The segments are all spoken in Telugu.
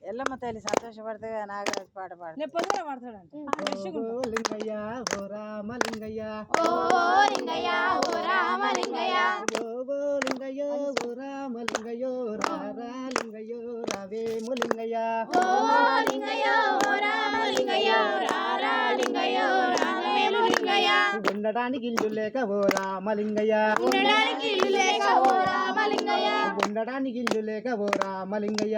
ఎల్లమ్మ తల్లి సంతోషపడితే నాగరాజు పాట పాడు. లింగయ్య ఓ రామలింగయ్య ఓ లింగయ్య ఓ రామలింగయ్య ఓ లింగయ్య ఓ రామలింగయ్యో రారా లింగయ్యో రావేము లింగయ్య ఓ లింగయ్య ఓ రామలింగయ్య రారా లింగయ్య రావేము లింగయ్య ఉండడానికి ఇల్లు లేక ఓ రామలింగయ్య ఉండడానికి ఇల్లు లేక ఓ రామలింగయ్య ఉండడానికి ఇల్లు లేక ఓ రామలింగయ్య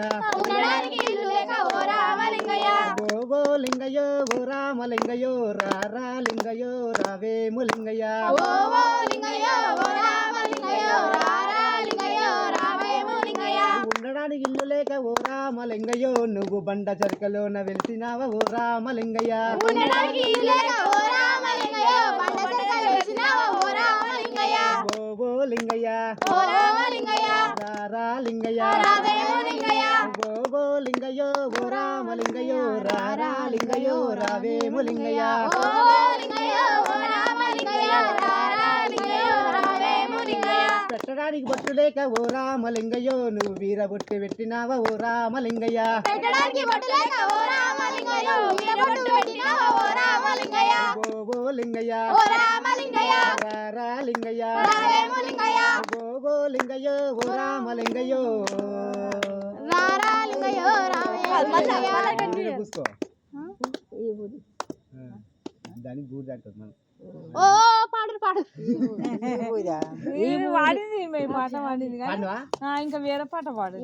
ఉండడానికి ఇల్లు లేక ఓ రామలింగయ్య ఓ లింగయ్యో ఓ రామలింగయ్యో రారా లింగయ్యో రావేము లింగయ్య ఓ లింగయ్య ఓ రామలింగయ్య రారా లింగయ్య రావేము లింగయ్య ఉండడానికి ఇల్లు లేక ఓ రామలింగయ్యో నువ్వు బండ చరికలోన వెలిసినావా ఓ రామలింగయ్య ఉండడానికి ఇల్లు లేక ఓ రామలింగయ్య బండ సరికలో వెలిసినావా ఓ రామలింగయ్య ఓ లింగయ్య ఓ రామలింగయ్య రారా లింగయ్య రావేము లింగయ్య ఓ లింగయ్యో ఓ రామలింగయ్యో రారా లింగయ్యో రావేము లింగయ్య ఓ లింగయ్య ఓ రామలింగయ్య రారా లింగయ్య రావేము లింగయ్య పెట్టడానికి బొట్టు లేక ఓ రామలింగయ్యో నువ్వు వీర బొట్టు పెట్టినావా ఓ రామలింగయ్య పెట్టడానికి బొట్టు లేక ఓ రామలింగయ్య వీరబొట్టు పెట్టినావా ఓ రామలింగయ్య ఓ లింగయ్య ఓ రామలింగయ్య రారా లింగయ్య రావేము లింగయ్య ఓ లింగయ్యో ఓ రామలింగయ్యో రారా లింగయ్య రావేము లింగయ్య పూసుకో దానికి బూడిద అంటుంది మనం ఓ పాడు పాడు వాడింది పాట పాడింది పాడవా? ఇంకా వేరే పాట పాడు.